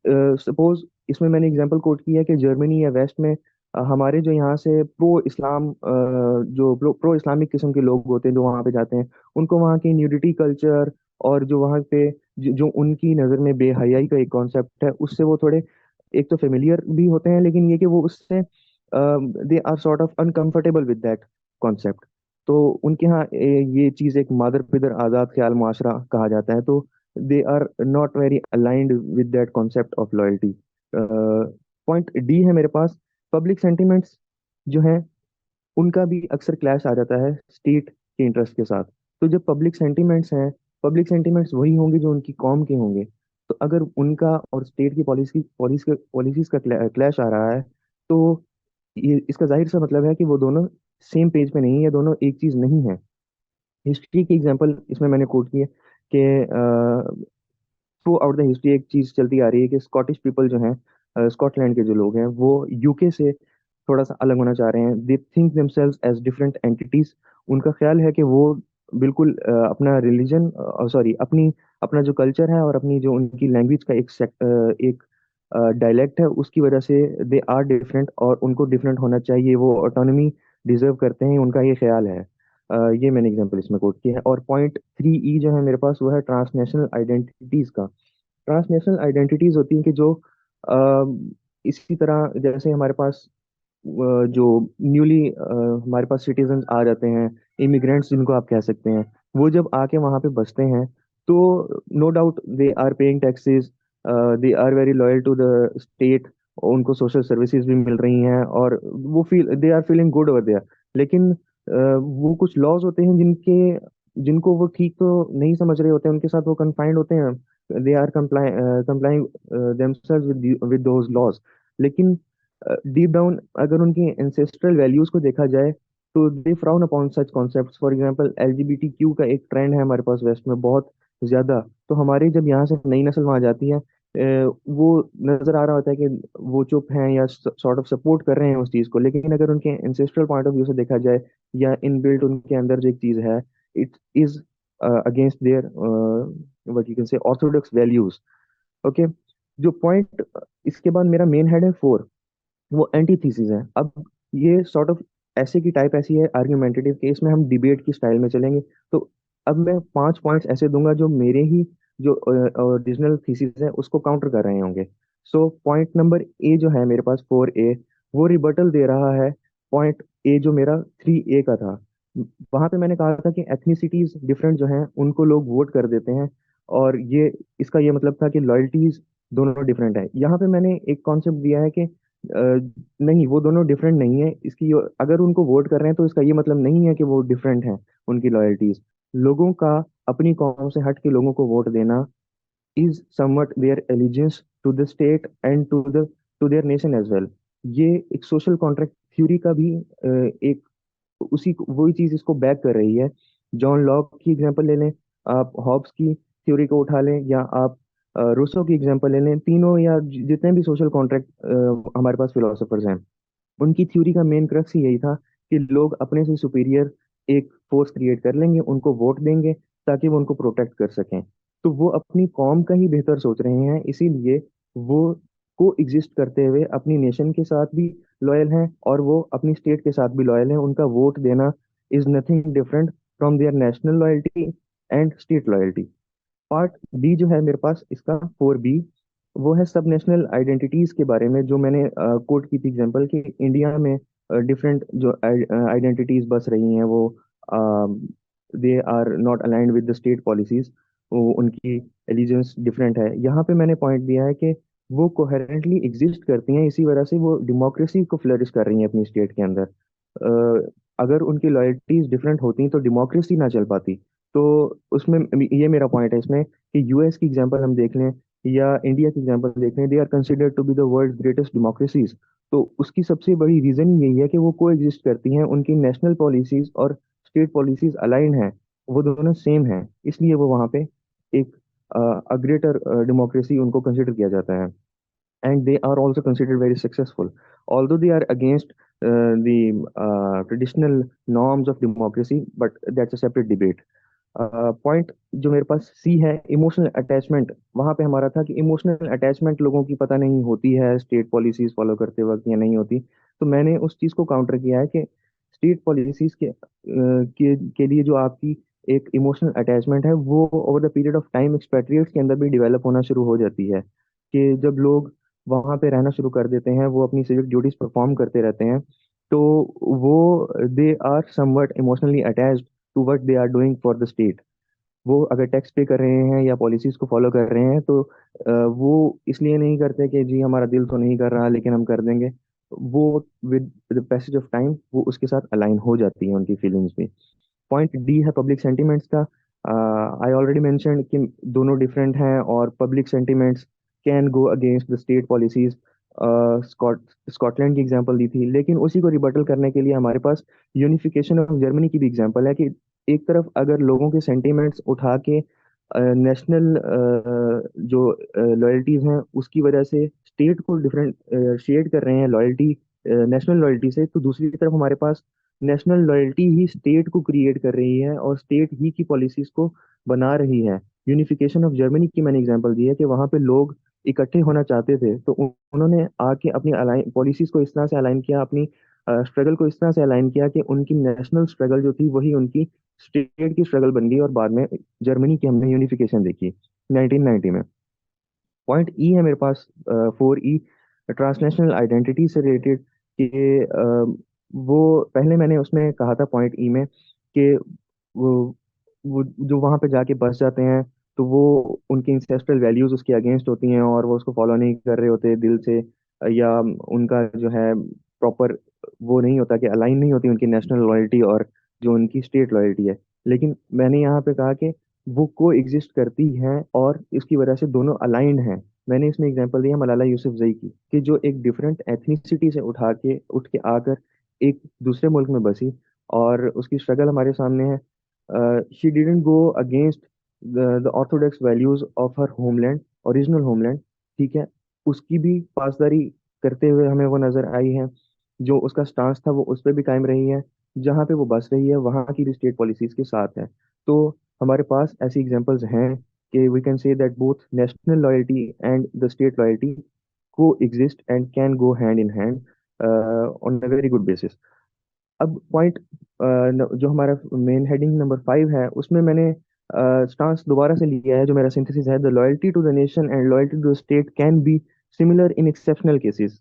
सपोज इसमें मैंने एग्जांपल कोट किया है कि जर्मनी या वेस्ट में हमारे जो यहाँ से प्रो इस्लाम जो प्रो इस्लामिक किस्म के लोग होते हैं जो वहाँ पे जाते हैं, उनको वहाँ की न्यूडिटी कल्चर और जो वहाँ पे जो उनकी नज़र में बेहयाई का एक कॉन्सेप्ट है उससे वो थोड़े एक तो फेमिलियर भी होते हैं, लेकिन ये कि वो उससे they are sort of uncomfortable with that concept. तो उनके यहाँ ये चीज़ एक मादर पिदर आज़ाद ख्याल मुआशरा कहा जाता है। तो they are not very aligned with that concept of loyalty. Point D है मेरे पास, पब्लिक सेंटिमेंट्स जो हैं उनका भी अक्सर क्लैश आ जाता है स्टेट के इंटरेस्ट के साथ। तो जब पब्लिक सेंटिमेंट्स हैं, पब्लिक सेंटिमेंट्स वही होंगे जो उनकी कौम के होंगे। तो अगर उनका और स्टेट की पॉलिसीज का क्लैश आ रहा है तो ये इसका जाहिर सा मतलब है कि वो दोनों सेम पेज पे नहीं है, दोनों एक चीज नहीं है। हिस्ट्री की एग्जांपल इसमें मैंने कोट की है कि थ्रू आउट द हिस्ट्री एक चीज चलती आ रही है कि स्कॉटिश पीपल जो हैं, स्कॉटलैंड के जो लोग हैं वो यूके से थोड़ा सा अलग होना चाह रहे हैं। They think themselves as different entities. उनका ख्याल है कि वो बिल्कुल अपना रिलीजन, सॉरी अपनी अपना जो कल्चर है और अपनी जो उनकी लैंग्वेज का एक डायलेक्ट है उसकी वजह से दे आर डिफरेंट और उनको डिफरेंट होना चाहिए, वो ऑटोनॉमी डिजर्व करते हैं, उनका ये ख्याल है। ये मैंने एग्जांपल इसमें कोट किया है। और पॉइंट 3E जो है मेरे पास वो है ट्रांसनेशनल आइडेंटिटीज का। ट्रांसनेशनल आइडेंटिटीज होती हैं कि जो इसी तरह जैसे हमारे पास जो न्यूली हमारे पास सिटीजन आ जाते हैं, इमिग्रेंट्स जिनको आप कह सकते हैं, वो जब आके वहाँ पे बसते हैं तो no doubt they are paying taxes, they are very loyal to the state, उनको सोशल सर्विसेज भी मिल रही हैं और वो feel they are feeling good over there. लेकिन वो कुछ लॉज होते हैं जिनको वो ठीक तो नहीं समझ रहे होते हैं, उनके साथ वो कन्फाइंड होते हैं, they are complying themselves with those laws. लेकिन डीप डाउन अगर उनकी एंसेस्ट्रल वैल्यूज को देखा जाए तो they frown upon such concepts. For example LGBTQ का एक ट्रेंड है हमारे पास वेस्ट में बहुत ज्यादा। तो हमारे जब यहाँ से नई नस्ल वहाँ जाती है, वो नजर आ रहा होता है कि वो चुप हैं या सॉर्ट ऑफ सपोर्ट कर रहे हैं उस चीज को। लेकिन अगर उनके एंसेस्ट्रल पॉइंट ऑफ व्यू से देखा जाए या इनबिल्ट उनके अंदर जो एक चीज है, it is against their what you can say Orthodox values. Okay, जो पॉइंट इसके बाद मेरा मेन हेड है 4, वो एंटीथीसिस है। अब ये सॉर्ट ऑफ ऐसे की टाइप ऐसी है आर्ग्यूमेंटेटिव के, इसमें हम डिबेट की स्टाइल में चलेंगे। तो अब मैं 5 पॉइंट्स ऐसे दूंगा जो मेरे ही जो ओरिजिनल थीसिस है उसको काउंटर कर रहे होंगे। सो पॉइंट नंबर ए जो है मेरे पास 4A, वो रिबटल दे रहा है पॉइंट ए जो मेरा 3A का था। वहां पे मैंने कहा था कि एथनिसिटीज डिफरेंट जो हैं उनको लोग वोट कर देते हैं, और ये इसका ये मतलब था कि लॉयल्टीज दोनों डिफरेंट है। यहाँ पे मैंने एक कॉन्सेप्ट दिया है कि नहीं, वो दोनों डिफरेंट नहीं है। अगर उनको वोट कर रहे हैं तो इसका ये मतलब नहीं है कि वो डिफरेंट हैं उनकी लॉयल्टीज। लोगों का अपनी कौम से हट के लोगों को वोट देना is somewhat their allegiance to the state and to their nation as well। ये एक सोशल कॉन्ट्रैक्ट थ्योरी का भी एक उसी वही चीज इसको बैक कर रही है। जॉन लॉक की एग्जांपल ले लें, आप हॉब्स की थ्योरी को उठा लें, या आप रूसो की एग्जांपल ले लें, तीनों या जितने भी सोशल कॉन्ट्रैक्ट हमारे पास फिलोसोफर्स हैं, उनकी थ्योरी का मेन क्रक्स ही यही था कि लोग अपने से सुपीरियर एक फोर्स क्रिएट कर लेंगे, उनको वोट देंगे ताकि वो उनको प्रोटेक्ट कर सकें। तो वो अपनी कौम का ही बेहतर सोच रहे हैं, इसीलिए वो को एग्जिस्ट करते हुए अपनी नेशन के साथ भी लॉयल हैं और वो अपनी स्टेट के साथ भी लॉयल हैं। उनका वोट देना is nothing different from their national loyalty and state loyalty. Part B जो है मेरे पास इसका 4B, वो है सब नेशनल आइडेंटिटीज के बारे में, जो मैंने कोट की थी एग्जांपल कि इंडिया में डिफरेंट जो आइडेंटिटीज बस रही हैं, वो they are not aligned with the state policies, वो उनकी एलिजेंस डिफरेंट है। यहाँ पे मैंने पॉइंट दिया है कि वो कोहेरेंटली एग्जिस्ट करती हैं, इसी वजह से वो डेमोक्रेसी को फ्लरिश कर रही हैं अपनी स्टेट के अंदर। अगर उनकी लॉयल्टीज डिफरेंट होती तो डेमोक्रेसी ना चल पाती। तो उसमें ये मेरा पॉइंट है इसमें कि यूएस की एग्जांपल हम देख लें या इंडिया की एग्जांपल देख लें, they are considered to be the world greatest democracies. तो उसकी सबसे बड़ी रीजन ही यही है कि वो को एग्जिस्ट करती हैं, उनकी नेशनल पॉलिसीज और स्टेट पॉलिसीज अलाइन हैं, वो दोनों सेम हैं, इसलिए वो वहाँ पे एक ग्रेटर डेमोक्रेसी उनको कंसिडर किया जाता है। And they are also considered very successful, although they are against the traditional norms of democracy, but that's a separate debate। Point जो मेरे पास सी है, इमोशनल अटैचमेंट, वहां पे हमारा था कि इमोशनल अटैचमेंट लोगों की पता नहीं होती है स्टेट पॉलिसीज फॉलो करते वक्त या नहीं होती। तो मैंने उस चीज को काउंटर किया है कि स्टेट पॉलिसीज के लिए जो आपकी एक इमोशनल अटैचमेंट है वो over the period of time expatriates के अंदर भी डेवलप होना शुरू हो जाती है। कि जब लोग वहां पे रहना शुरू कर देते हैं, वो अपनी सिविक ड्यूटीज परफॉर्म करते रहते हैं, तो वो they are somewhat emotionally attached to what they are doing for the state. वो अगर टैक्स पे कर रहे हैं या पॉलिसीज को फॉलो कर रहे हैं तो वो इसलिए नहीं करते कि जी हमारा दिल तो नहीं कर रहा लेकिन हम कर देंगे। वो with the passage of time वो उसके साथ अलाइन हो जाती है उनकी फीलिंग्स भी। पॉइंट डी है पब्लिक सेंटिमेंट्स का। आई ऑलरेडी मेंशन कि दोनों डिफरेंट हैं और public sentiments can go against the state policies. Scotland की एग्जांपल दी थी, लेकिन उसी को रिबटल करने के लिए हमारे पास यूनिफिकेशन ऑफ जर्मनी की भी एग्जांपल है कि एक तरफ अगर लोगों के सेंटिमेंट्स उठा के नेशनल जो लॉयल्टीज हैं उसकी वजह से स्टेट को डिफरेंट शेड कर रहे हैं लॉयल्टी नेशनल लॉयल्टी से, तो दूसरी तरफ हमारे पास नेशनल लॉयल्टी ही स्टेट को क्रिएट कर रही है और स्टेट ही की पॉलिसीज को बना रही है। यूनिफिकेशन ऑफ जर्मनी की मैंने एग्जांपल दी है कि वहां पे लोग इकट्ठे होना चाहते थे, तो उन्होंने आके अपनी अलाइन पॉलिसीज को इस तरह से अलाइन किया, अपनी स्ट्रगल को इस तरह से अलाइन किया कि उनकी नेशनल स्ट्रगल जो थी वही उनकी स्टेट की स्ट्रगल बन गई, और बाद में जर्मनी की हमने यूनिफिकेशन देखी 1990 में। पॉइंट ई है मेरे पास 4E, ट्रांसनेशनल आइडेंटिटी से रिलेटेड। कि वो पहले मैंने उसमें कहा था पॉइंट ई में कि वो जो वहाँ पे जाके बस जाते हैं तो वो उनकी इंसेस्ट्रल वैल्यूज उसके अगेंस्ट होती हैं और वो उसको फॉलो नहीं कर रहे होते दिल से, या उनका जो है प्रॉपर वो नहीं होता कि अलाइन नहीं होती उनकी नेशनल लॉयल्टी और जो उनकी स्टेट लॉयल्टी है। लेकिन मैंने यहाँ पे कहा कि वो को एग्जिस्ट करती हैं और इसकी वजह से दोनों अलाइंड हैं। मैंने इसमें एग्जांपल दिया मलाला यूसुफजई की, कि जो एक डिफरेंट एथनिसिटी से उठ के आकर एक दूसरे मुल्क में बसी और उसकी स्ट्रगल हमारे सामने है। She didn't go against the Orthodox values of her homeland, original homeland. ठीक है, उसकी भी पासदारी करते हुए हमें वो नजर आई है। जो उसका स्टांस था वो उस पर भी कायम रही है, जहाँ पे वो बस रही है वहाँ की भी स्टेट पॉलिसीज के साथ है। तो हमारे पास ऐसी एग्जांपल्स हैं कि we can say that both national loyalty and the state loyalty को exist and can go hand in hand on a very good basis. अब पॉइंट जो हमारा मेन हेडिंग नंबर 5 है, उसमें मैंने स्टांस दोबारा से लिया है। जो मेरा सिंथेसिस है, the loyalty to the nation and loyalty to the state can be similar in exceptional cases,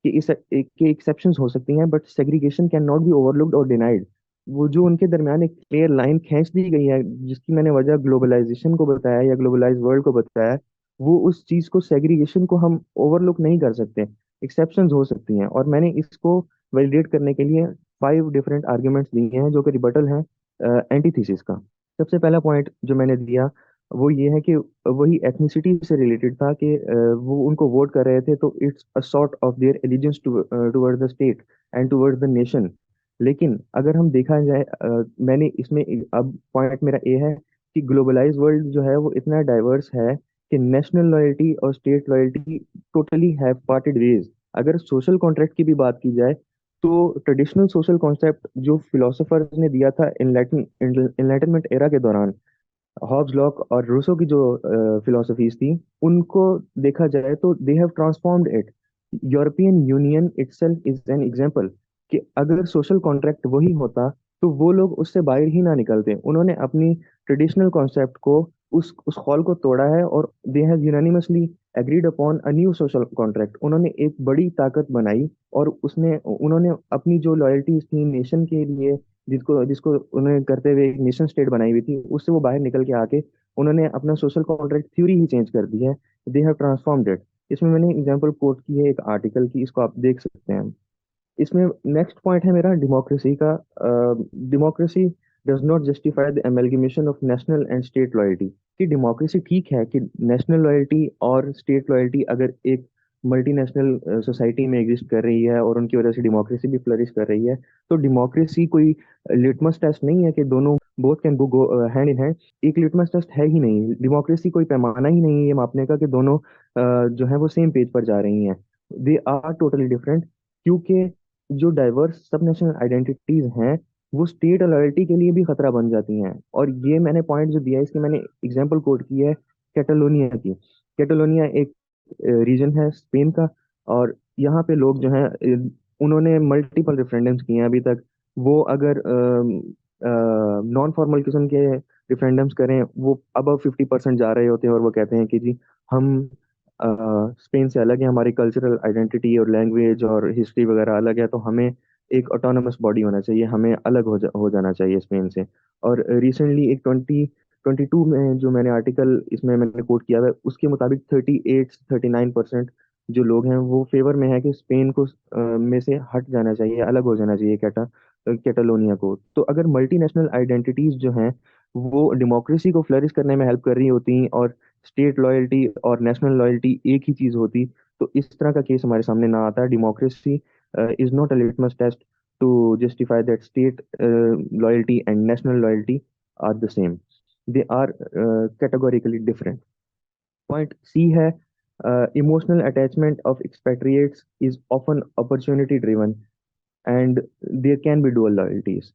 कि इस के एक्सेप्शंस हो सकती हैं but segregation can not be overlooked और डिनाइड। वो जो उनके दरमियान एक क्लियर लाइन खींच दी गई है, जिसकी मैंने वजह ग्लोबलाइजेशन को बताया या ग्लोबलाइज वर्ल्ड को बताया, वो उस चीज को सेग्रीगेशन को हम ओवरलुक नहीं कर सकते। एक्सेप्शंस हो सकती हैं, और मैंने इसको वैलिडेट करने के लिए 5 डिफरेंट आर्ग्यूमेंट्स दिए हैं जो कि रिबटल हैं एंटीथीसिस का। सबसे पहला पॉइंट जो मैंने दिया वो ये है कि वही एथनिसिटी से रिलेटेड था, कि वो उनको वोट कर रहे थे तो it's a sort of their allegiance toward the state and toward the nation. लेकिन अगर हम देखा जाए, मैंने इसमें अब पॉइंट मेरा ये है कि ग्लोबलाइज वर्ल्ड जो है वो इतना डाइवर्स है कि नेशनल लॉयल्टी और state loyalty totally have parted ways. अगर सोशल कॉन्ट्रैक्ट की भी बात की जाए, तो ट्रेडिशनल सोशल कॉन्सेप्ट जो फिलोसोफर्स ने दिया था इनलाइटनमेंट एरा के दौरान, हॉब्स लॉक और रूसो की जो फिलोसफीज थी, उनको देखा जाए तो they have transformed it. European union itself is an example, कि अगर सोशल कॉन्ट्रैक्ट वही होता तो वो लोग उससे बाहर ही ना निकलते। उन्होंने अपनी ट्रेडिशनल कॉन्सेप्ट को, उस खौल को तोड़ा है, और they have unanimously agreed upon a new social contract. उन्होंने एक बड़ी ताकत बनाई, और उसने उन्होंने अपनी जो लॉयल्टीज थी नेशन के लिए, जिसको जिसको उन्होंने करते हुए एक नेशन स्टेट बनाई हुई थी, उससे वो बाहर निकल के आके उन्होंने अपना सोशल कॉन्ट्रैक्ट थ्योरी ही चेंज कर दी है। They have transformed it. इसमें मैंने एग्जांपल कोट की है एक आर्टिकल की, इसको आप देख सकते हैं। इसमें नेक्स्ट पॉइंट है मेरा डेमोक्रेसी का। Democracy does not justify the amalgamation of national and state loyalty. कि डेमोक्रेसी ठीक है कि नेशनल लॉयल्टी और स्टेट लॉयल्टी अगर एक मल्टीनेशनल सोसाइटी में एग्जिस्ट कर रही है और उनकी वजह से डेमोक्रेसी भी फ्लरिश कर रही है, तो डेमोक्रेसी कोई लिटमस टेस्ट नहीं है कि दोनों both can go hand in hand. एक लिटमस टेस्ट है ही नहीं, डेमोक्रेसी कोई पैमाना ही नहीं है ये मापने का कि दोनों जो है वो सेम पेज पर जा रही हैं। दे आर टोटली डिफरेंट, क्योंकि जो डाइवर्स सब नेशनल आइडेंटिटीज हैं वो स्टेट लॉयल्टी के लिए भी खतरा बन जाती हैं। और ये मैंने पॉइंट जो दिया है, इसकी मैंने एग्जांपल कोट की है कैटालोनिया की। कैटालोनिया एक रीजन है स्पेन का, और यहाँ पे लोग जो हैं उन्होंने मल्टीपल रेफरेंडम्स किए हैं अभी तक। वो अगर नॉन फॉर्मल किस्म के रेफरेंडम्स करें, वो अबव 50% जा रहे होते हैं, और वो कहते हैं कि जी हम स्पेन से अलग है, हमारी कल्चरल आइडेंटिटी और लैंग्वेज और हिस्ट्री वगैरह अलग है, तो हमें एक ऑटोनमस बॉडी होना चाहिए, हमें अलग हो जाना चाहिए स्पेन से। और रिसेंटली एक 2022 में जो मैंने आर्टिकल इसमें मैंने कोट किया है, उसके मुताबिक 38-39% जो लोग हैं वो फेवर में है कि स्पेन को में से हट जाना चाहिए, अलग हो जाना चाहिए कैटालोनिया को। तो अगर मल्टीनेशनल आइडेंटिटीज जो हैं वो डेमोक्रेसी को फ्लरिश करने में हेल्प कर रही होती, और स्टेट लॉयल्टी और नेशनल लॉयल्टी एक ही चीज होती, तो इस तरह का केस हमारे सामने ना आता। Democracy is not a litmus test to justify that state loyalty and national loyalty are the same. They are categorically different. Point C है, emotional attachment of expatriates is often opportunity driven and there can be dual loyalties.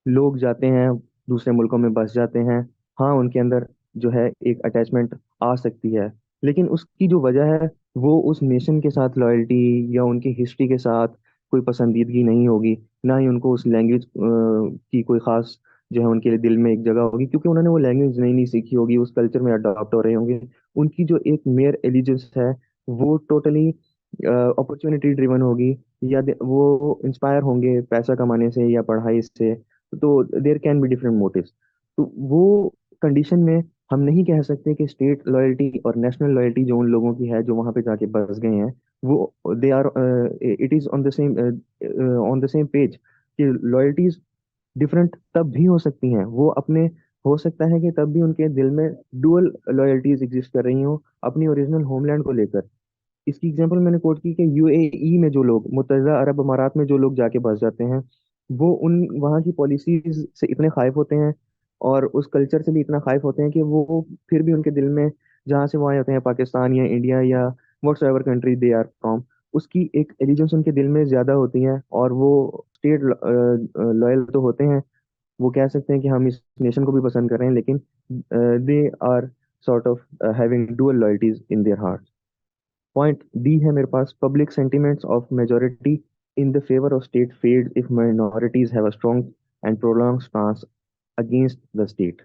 लोग जाते हैं दूसरे मुल्कों में बस जाते हैं, हाँ उनके अंदर जो है एक अटैचमेंट आ सकती है, लेकिन उसकी जो वजह है वो उस नेशन के साथ लॉयल्टी या उनकी हिस्ट्री के साथ कोई पसंदीदगी नहीं होगी, ना ही उनको उस लैंग्वेज की कोई खास जो है उनके लिए दिल में एक जगह होगी, क्योंकि उन्होंने वो लैंग्वेज नहीं सीखी होगी, उस कल्चर में अडॉप्ट हो रहे होंगे। उनकी जो एक मेयर एलिजेंस है वो टोटली अपॉर्चुनिटी ड्रिवन होगी, या वो इंस्पायर होंगे पैसा कमाने से या पढ़ाई से। तो there can be different motives. तो वो कंडीशन में हम नहीं कह सकते कि स्टेट लॉयल्टी और नेशनल लॉयल्टी जो उन लोगों की है जो वहां पे जाके बस गए हैं, वो they are it is on the same page, कि लॉयल्टीज डिफरेंट तब भी हो सकती हैं। वो अपने, हो सकता है कि तब भी उनके दिल में डुअल लॉयल्टीज एग्जिस्ट कर रही हो अपनी ओरिजिनल होमलैंड को लेकर। इसकी एग्जांपल मैंने कोट की कि यूएई में जो लोग, मुत्तहदा अरब अमारात में जो लोग जाके बस जाते हैं, वो उन वहाँ की पॉलिसीज से इतने खाइफ होते हैं और उस कल्चर से भी इतना खाइफ होते हैं कि वो फिर भी उनके दिल में, जहाँ से वो आए होते हैं, पाकिस्तान या इंडिया या whatsoever country they are from, उसकी एक एलिजेंस उनके दिल में ज्यादा होती है और वो स्टेट लॉयल तो होते हैं। वो कह सकते हैं कि हम इस नेशन को भी पसंद कर रहे हैं, लेकिन they are sort of having dual loyalties in their heart. Point D है मेरे पास, public sentiments of majority in the favour of state fed if minorities have a strong and prolong stance against the state.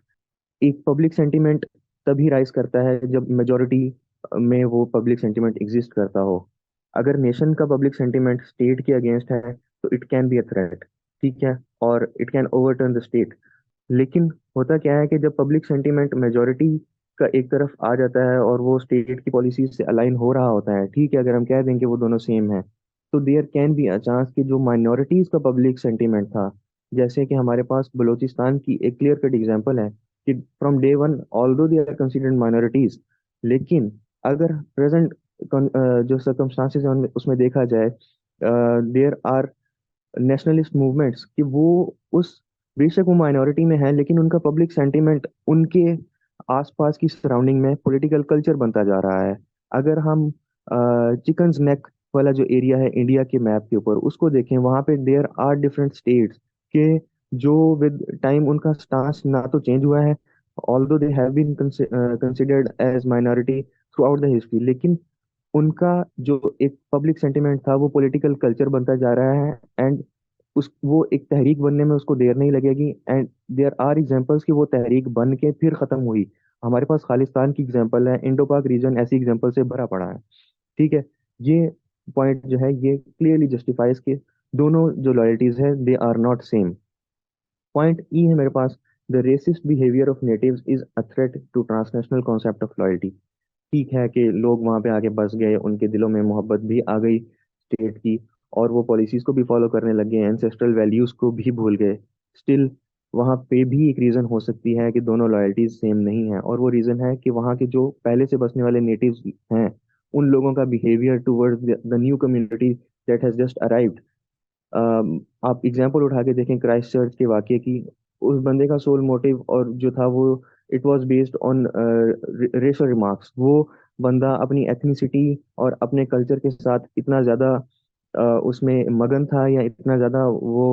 एक public sentiment तभी rise करता है जब majority में वो पब्लिक सेंटिमेंट एग्जिस्ट करता हो। अगर नेशन का पब्लिक सेंटिमेंट स्टेट के अगेंस्ट है तो it can be a threat, ठीक है, और it can overturn the state. लेकिन होता क्या है कि जब पब्लिक सेंटीमेंट मेजोरिटी का एक तरफ आ जाता है और वो स्टेट की पॉलिसीज से अलाइन हो रहा होता है, ठीक है, अगर हम कह दें कि वो दोनों सेम है, तो there can be a chance कि जो माइनॉरिटीज का पब्लिक सेंटीमेंट था, जैसे कि हमारे पास बलूचिस्तान की एक क्लियर कट एग्जांपल है कि from day one although they are considered minorities, लेकिन अगर प्रेजेंट जो सर्कमस्टांसेस है उसमें देखा जाए, देयर आर नेशनलिस्ट मूवमेंट्स कि वो उस, बेशक वो माइनॉरिटी में है लेकिन उनका पब्लिक सेंटीमेंट उनके आसपास की सराउंडिंग में पॉलिटिकल कल्चर बनता जा रहा है। अगर हम चिकन्स नेक वाला जो एरिया है इंडिया के मैप के ऊपर उसको देखें, वहां पे देयर आर डिफरेंट स्टेट्स के जो विद टाइम उनका स्टांस ना तो चेंज हुआ है, although they have been considered as minority throughout the history, लेकिन उनका जो एक पब्लिक सेंटिमेंट था वो पॉलिटिकल कल्चर बनता जा रहा है। एंड उस, वो एक तहरीक बनने में उसको देर नहीं लगेगी। एंड देयर आर एग्जांपल्स कि वो तहरीक बन के फिर खत्म हुई। हमारे पास खालिस्तान की एग्जांपल है, इंडो पाक रीजन ऐसी एग्जांपल से भरा पड़ा है, ठीक है। ये पॉइंट जो है ये क्लियरली जस्टिफाइज के दोनों जो लॉयल्टीज है they are not same. Point E है मेरे पास, the racist behaviour of natives is a threat to transnational concept of loyalty. ठीक है कि लोग वहां पे आके बस गए, उनके दिलों में मोहब्बत भी आ गई स्टेट की और वो पॉलिसीज को भी फॉलो करने लग गए, एंसेस्ट्रल वैल्यूज को भी भूल गए। स्टिल वहां पे भी एक रीजन हो सकती है कि दोनों लॉयल्टीज सेम नहीं है, और वो रीजन है कि वहाँ के जो पहले से बसने वाले नेटिव्स हैं उन लोगों का behaviour towards the new community that has just arrived. आप एग्जाम्पल उठा के देखें क्राइस्ट चर्च के वाकये की, उस बंदे का सोल मोटिव और जो था वो it was based on racial remarks. वो बंदा अपनी एथनिसिटी और अपने कल्चर के साथ इतना ज़्यादा उसमें मगन था या इतना ज़्यादा वो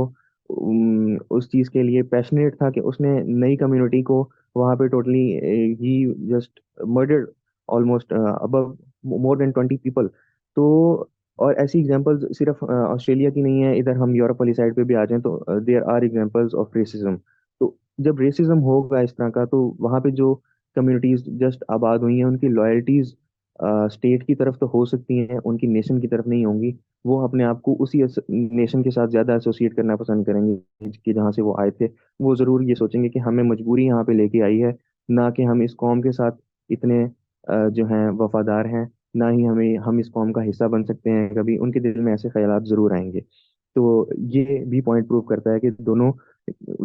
उस चीज़ के लिए पैशनेट था कि उसने नई कम्युनिटी को वहाँ पे टोटली ही just murdered almost above more than 20 people. तो और ऐसी एग्जांपल्स सिर्फ ऑस्ट्रेलिया की नहीं है, इधर हम यूरोप वाली साइड पे भी आ जाएं तो there are examples of racism. तो जब रेसिज्म होगा इस तरह का, तो वहाँ पे जो कम्युनिटीज जस्ट आबाद हुई हैं उनकी लॉयल्टीज स्टेट की तरफ तो हो सकती हैं, उनकी नेशन की तरफ नहीं होंगी। वो अपने आप को उसी नेशन के साथ ज़्यादा एसोसिएट करना पसंद करेंगे कि जहाँ से वो आए थे। वो ज़रूर ये सोचेंगे कि हमें मजबूरी यहाँ पे लेके आई है, ना कि हम इस कौम के साथ इतने जो हैं वफादार हैं, ना ही हमें हम इस कौम का हिस्सा बन सकते हैं कभी। उनके दिल में ऐसे ख्यालात जरूर आएंगे। तो ये भी पॉइंट प्रूव करता है कि दोनों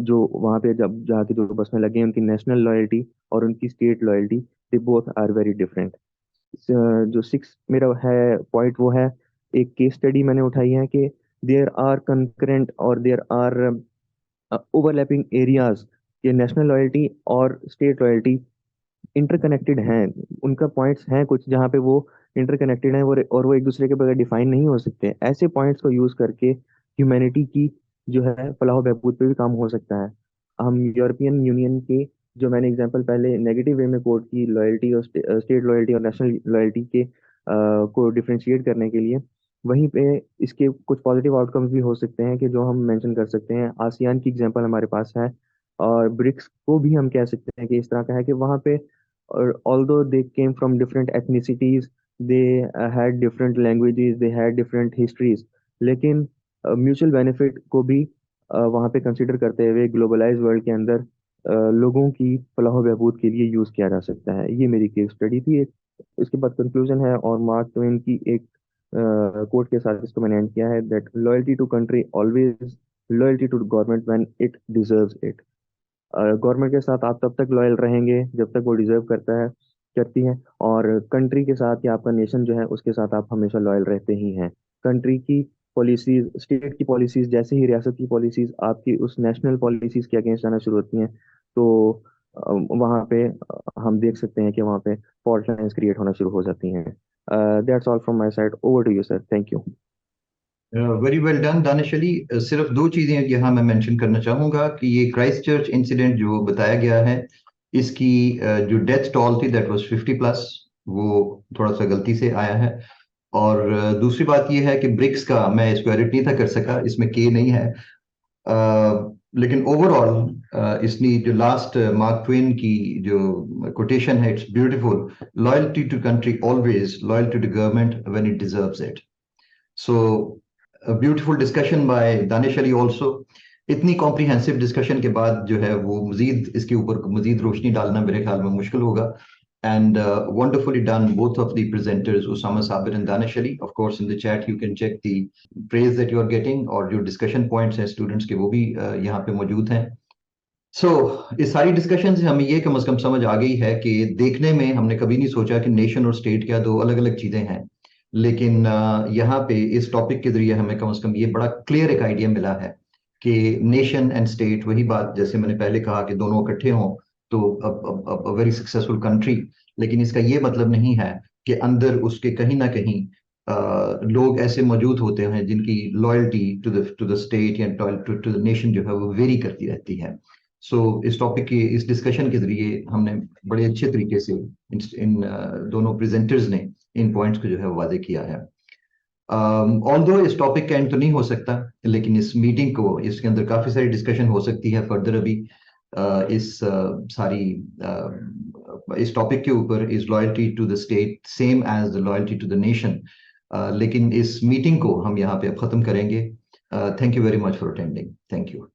जो वहाँ पे जब जाके जो बसने लगे हैं, उनकी नेशनल लॉयल्टी और उनकी state loyalty, they both are very different. जो सिक्स मेरा है पॉइंट वो है, एक केस स्टडी मैंने उठाई है कि देयर आर कंकरेंट और देयर आर ओवरलैपिंग एरियाज, ये नेशनल लॉयल्टी और स्टेट लॉयल्टी इंटरकनेक्टेड हैं। उनका पॉइंट्स हैं कुछ जहाँ पे वो इंटरकनेक्टेड हैं, वो और वो एक दूसरे के बगैर डिफाइन नहीं हो सकते। ऐसे पॉइंट्स को यूज करके ह्यूमैनिटी की जो है फलाह बहबूद पे भी काम हो सकता है। हम यूरोपियन यूनियन के, जो मैंने एग्जांपल पहले नेगेटिव वे में कोट की, लॉयल्टी और स्टेट लॉयल्टी और नेशनल लॉयल्टी के को डिफरेंशिएट करने के लिए, वहीं पे इसके कुछ पॉजिटिव आउटकम्स भी हो सकते हैं कि जो हम मेंशन कर सकते हैं। आसियान की एग्जांपल हमारे पास है, और ब्रिक्स को भी हम कह सकते हैं कि इस तरह का है कि वहाँ पे, or although they came from different ethnicities, they had different languages, they had different histories, लेकिन म्यूचुअल बेनिफिट को भी वहाँ पे कंसिडर करते हुए ग्लोबलाइज वर्ल्ड के अंदर लोगों की फलाह बहबूद के लिए यूज किया जा सकता है। ये मेरी केस स्टडी थी एक। इसके बाद कंक्लूजन है, और मार्क ट्वेन की एक कोट के साथ इसको मैंने एंड किया है, that loyalty to country always loyalty to government when it deserves it. Government के साथ आप तब तक लॉयल रहेंगे जब तक वो डिजर्व करता है, करती है। और कंट्री के साथ या आपका नेशन जो है उसके साथ आप हमेशा लॉयल रहते ही हैं। कंट्री की पॉलिसीज, स्टेट की पॉलिसीज, जैसे ही रियासत की पॉलिसीज आपकी उस नेशनल पॉलिसीज के अगेंस्ट आना शुरू होती हैं, तो वहाँ पे हम देख सकते हैं कि वहाँ पे फॉल्ट लाइंस क्रिएट होना शुरू हो जाती हैं। That's all from my side. Over to you sir. Thank you. Very well done Danish Ali. सिर्फ दो चीजें यहाँ मैं मेंशन करना चाहूंगा कि ये क्राइस्ट चर्च इंसिडेंट जो बताया गया है, इसकी जो डेथ टोल थी दैट वाज 50+, वो थोड़ा सा गलती से आया है। और दूसरी बात ये है कि ब्रिक्स का मैं इसको एडिट नहीं था कर सका, इसमें के नहीं है। लेकिन ओवरऑल इसकी जो लास्ट मार्क ट्वेन की जो कोटेशन है, it's beautiful. Loyalty to country always, loyal to the government when it deserves it. So beautiful discussion by Danish Ali also. इतनी कॉम्प्रिहेंसिव डिस्कशन के बाद जो है वो मजीद इसके ऊपर मजीद रोशनी डालना मेरे ख्याल में मुश्किल होगा। And wonderfully done, both of the presenters, Usama Sabir and Danish Ali. Of course, in the chat, you can check the praise that you are getting, और जो discussion points हैं students के वो भी यहाँ पे मौजूद हैं। So, इस सारी डिस्कशन से हमें ये कम से कम समझ आ गई है कि देखने में हमने कभी नहीं सोचा कि नेशन और स्टेट क्या दो अलग अलग चीजें हैं, लेकिन यहाँ पे इस टॉपिक के जरिए हमें कम से कम ये बड़ा क्लियर एक आइडिया मिला है कि नेशन एंड स्टेट, वही बात जैसे मैंने पहले कहा कि दोनों इकट्ठे हों तो वेरी सक्सेसफुल कंट्री। लेकिन इसका ये मतलब नहीं है कि अंदर उसके कहीं ना कहीं लोग ऐसे मौजूद होते हैं जिनकी लॉयल्टी टू द स्टेट या टू द नेशन जो है वो वेरी करती रहती है। सो इस टॉपिक की इस डिस्कशन के जरिए हमने बड़े अच्छे तरीके से इन दोनों प्रेजेंटर्स ने इन पॉइंट्स को जो है वो वादे किया है। ऑल्दो इस टॉपिक का एंड तो नहीं हो सकता, लेकिन इस मीटिंग को, इसके अंदर काफी सारी डिस्कशन हो सकती है फर्दर अभी इस टॉपिक के ऊपर, is loyalty to the state same as the loyalty to the nation. लेकिन इस मीटिंग को हम यहाँ पे अब खत्म करेंगे। Thank you very much for attending. Thank you.